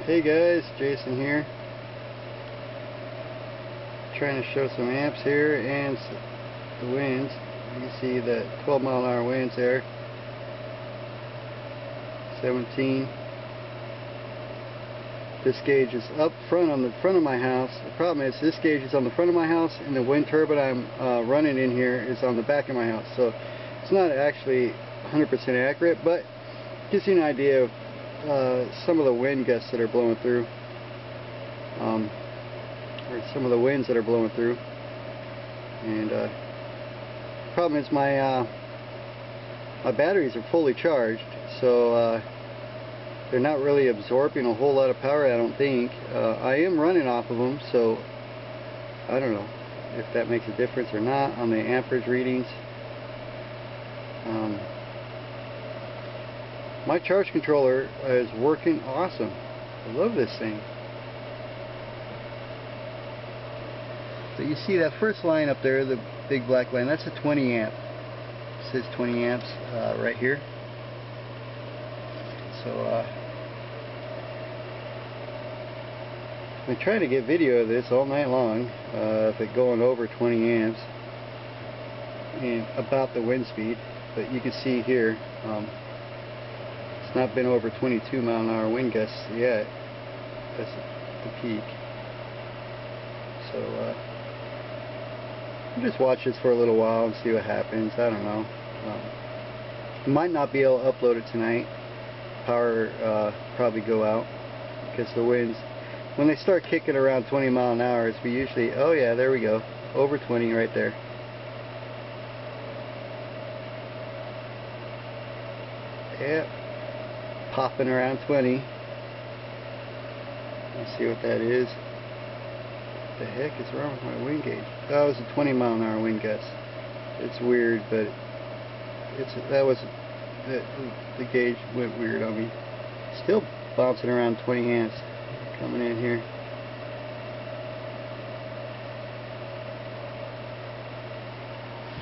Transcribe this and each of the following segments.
Hey guys, Jason here. Trying to show some amps here and the winds. You can see the 12-mile-an-hour winds there. 17. This gauge is up front on the front of my house. The problem is this gauge is on the front of my house and the wind turbine I'm running in here is on the back of my house. So it's not actually 100% accurate, but it gives you an idea of some of the wind gusts that are blowing through, or some of the winds that are blowing through. And the problem is my batteries are fully charged, so they're not really absorbing a whole lot of power, I don't think. I am running off of them, so I don't know if that makes a difference or not on the amperage readings. My charge controller is working awesome. I love this thing. So you see that first line up there, the big black line, that's a 20 amp. It says 20 amps right here. So I'm trying to get video of this all night long, if it going over 20 amps and about the wind speed. But you can see here, it's not been over 22-mile-an-hour wind gusts yet. That's the peak. So I'll just watch this for a little while and see what happens. I don't know. Might not be able to upload it tonight. Power probably go out because the winds, when they start kicking around 20 mile an hour, we usually, oh yeah, there we go, over 20 right there. Yep, popping around 20. Let's see what that is. What the heck is wrong with my wind gauge? That was a 20-mile-an-hour wind gust. It's weird, but the gauge went weird on me. Still bouncing around 20 amps coming in here.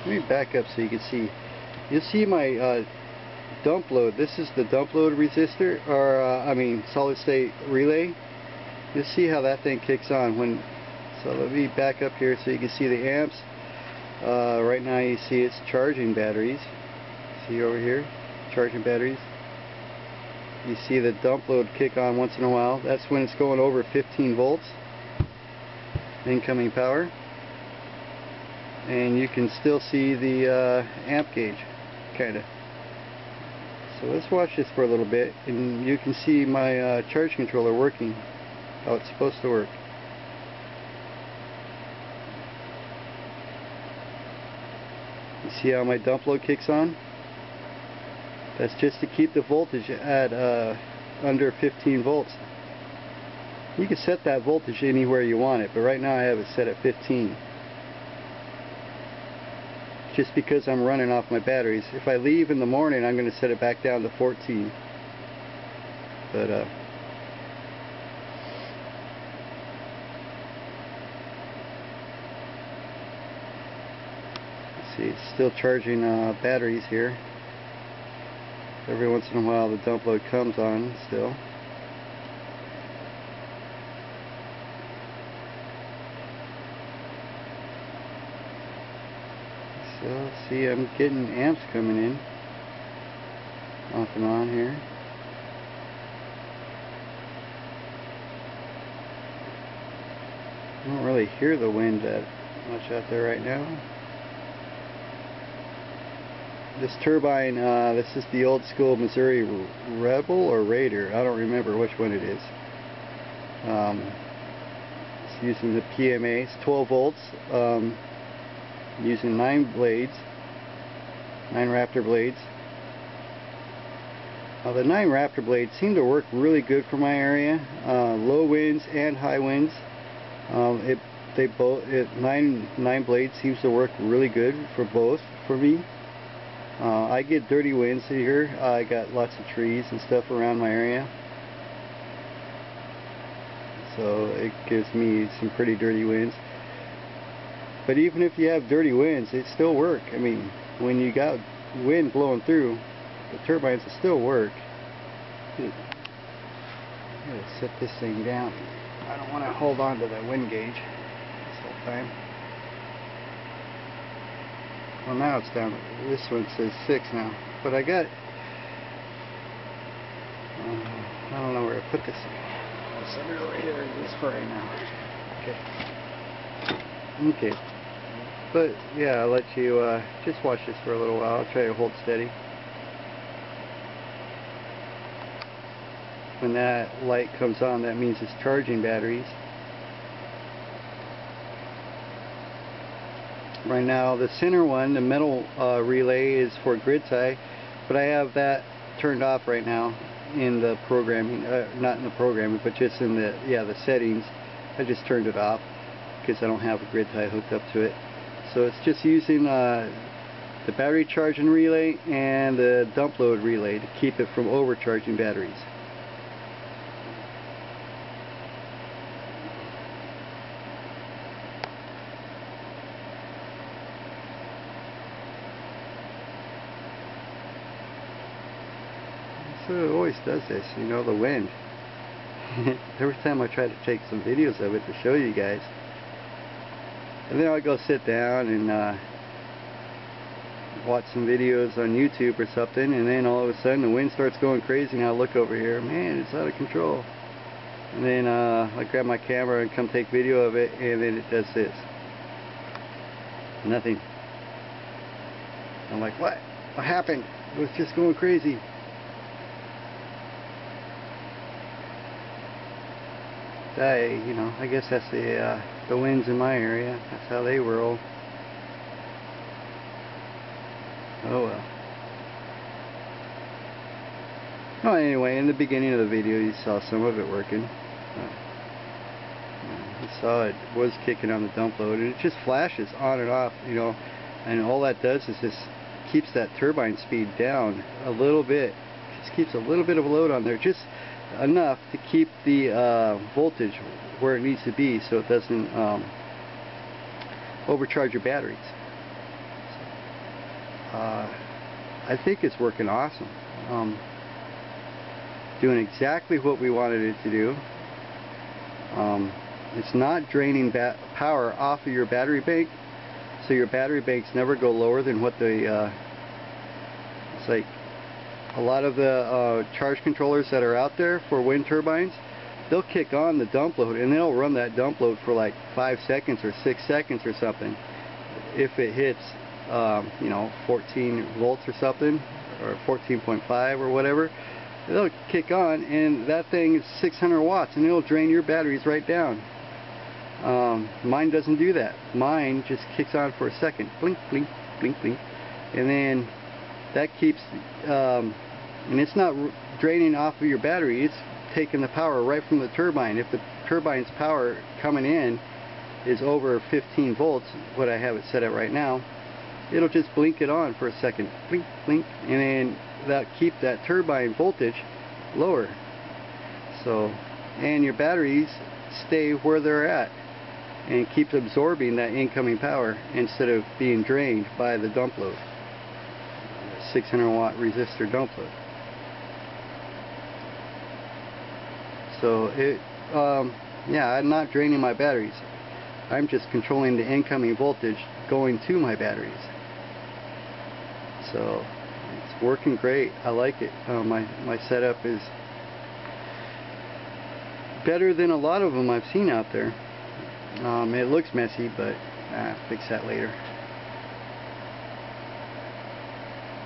Let me back up so you can see. You'll see my dump load. This is the dump load resistor, or I mean solid state relay. You'll see how that thing kicks on when. So let me back up here so you can see the amps. Right now you see it's charging batteries. See over here, charging batteries. You see the dump load kick on once in a while. That's when it's going over 15 volts incoming power. And you can still see the amp gauge, kinda. So let's watch this for a little bit, and you can see my charge controller working how it's supposed to work. You see how my dump load kicks on? That's just to keep the voltage at under 15 volts. You can set that voltage anywhere you want it, but right now I have it set at 15. Just because I'm running off my batteries. If I leave in the morning, I'm going to set it back down to 14. But see, it's still charging batteries here. Every once in a while the dump load comes on still. So see, I'm getting amps coming in off and on here. I don't really hear the wind that much out there right now. This turbine, this is the old school Missouri Rebel or Raider. I don't remember which one it is. It's using the PMA. It's 12 volts. Using 9 blades, 9 Raptor blades. The 9 Raptor blades seem to work really good for my area. Low winds and high winds. 9 blades seems to work really good for both for me. I get dirty winds here. I got lots of trees and stuff around my area, so it gives me some pretty dirty winds. But even if you have dirty winds, it still work. I mean, when you got wind blowing through, the turbines will still work. I'm gonna set this thing down. I don't want to hold on to the wind gauge this whole time. Well, now it's down. This one says 6 now, but I got. I don't know where to put this. I'll set it over here just for right now. Okay. Okay. But yeah, I'll let you just watch this for a little while. I'll try to hold steady. When that light comes on, that means it's charging batteries. Right now, the center one, the metal relay, is for grid tie, but I have that turned off right now in the programming. Not in the programming, but just in the settings. I just turned it off because I don't have a grid tie hooked up to it. So it's just using the battery charging relay and the dump load relay to keep it from overcharging batteries. So it always does this, you know, the wind. Every time I try to take some videos of it to show you guys, and then I'll go sit down and watch some videos on YouTube or something, and then all of a sudden the wind starts going crazy, and I look over here, man, it's out of control. And then I grab my camera and come take video of it, and then it does this. Nothing. I'm like, what? What happened? It was just going crazy. I guess that's the winds in my area. That's how they roll. Oh well. Oh, anyway, in the beginning of the video, you saw some of it working. You saw it was kicking on the dump load, and it just flashes on and off, you know. And all that does is just keeps that turbine speed down a little bit. Just keeps a little bit of a load on there, just enough to keep the voltage where it needs to be, so it doesn't overcharge your batteries. I think it's working awesome. Doing exactly what we wanted it to do. It's not draining power off of your battery bank, so your battery banks never go lower than what the it's like a lot of the charge controllers that are out there for wind turbines. They'll kick on the dump load and they'll run that dump load for like 5 seconds or 6 seconds or something. If it hits 14 volts or something, or 14.5 or whatever, they'll kick on, and that thing is 600 watts, and it'll drain your batteries right down. Mine doesn't do that. Mine just kicks on for a second, blink, blink, blink, blink, and then that keeps, and it's not draining off of your battery, it's taking the power right from the turbine. If the turbine's power coming in is over 15 volts, what I have it set at right now, it'll just blink it on for a second, blink, blink, and then that keep that turbine voltage lower. So, and your batteries stay where they're at and keeps absorbing that incoming power instead of being drained by the dump load. 600 watt resistor dump load. So it, yeah, I'm not draining my batteries. I'm just controlling the incoming voltage going to my batteries. So it's working great. I like it. My setup is better than a lot of them I've seen out there. It looks messy, but I'll fix that later.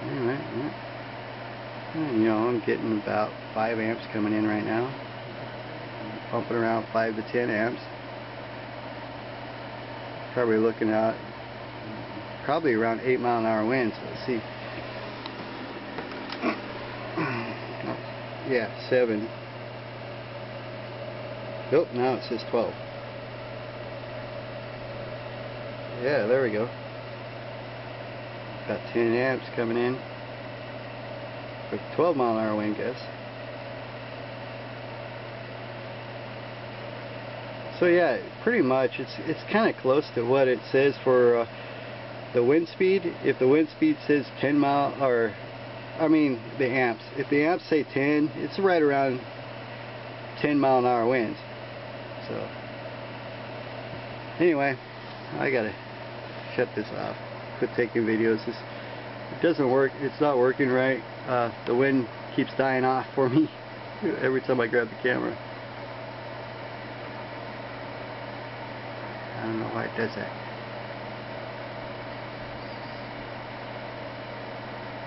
Alright, you know, I'm getting about 5 amps coming in right now. I'm pumping around 5 to 10 amps. Probably looking at probably around 8-mile-an-hour winds. So let's see. Yeah, 7. Oh, now it says 12. Yeah, there we go. Got 10 amps coming in with 12-mile-an-hour wind gusts. So yeah, pretty much it's kind of close to what it says for the wind speed. If the wind speed says 10 mile, or I mean the amps. If the amps say 10, it's right around 10-mile-an-hour winds. So anyway, I gotta shut this off, quit taking videos. It doesn't work, it's not working right. The wind keeps dying off for me every time I grab the camera. I don't know why it does that.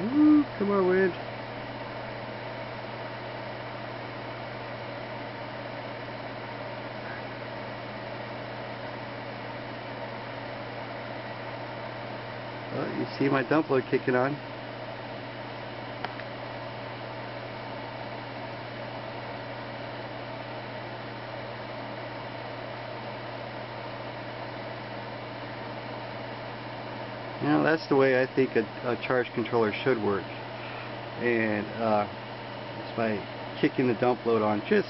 Ooh, come on, wind. Oh, you see my dump load kicking on. You know, that's the way I think a charge controller should work. And it's by kicking the dump load on. Just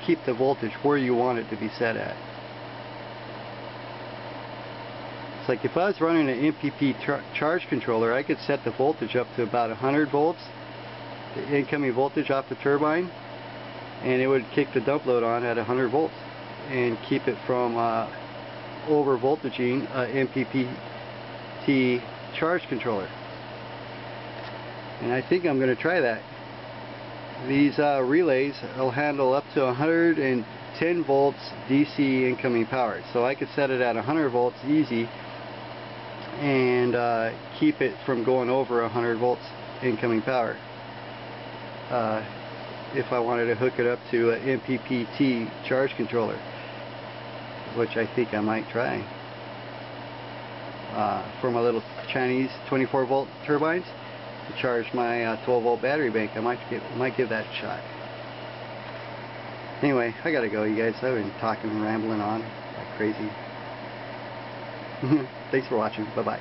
keep the voltage where you want it to be set at. It's like if I was running an MPP charge controller, I could set the voltage up to about 100 volts, the incoming voltage off the turbine, and it would kick the dump load on at 100 volts and keep it from over voltaging MPPT charge controller. And I think I'm going to try that. These relays will handle up to 110 volts DC incoming power, so I could set it at 100 volts easy and keep it from going over 100 volts incoming power if I wanted to hook it up to an MPPT charge controller, which I think I might try for my little Chinese 24 volt turbines to charge my 12 volt battery bank. I might give that a shot. Anyway, I gotta go, you guys. I've been talking and rambling on like crazy. Thanks for watching. Bye bye.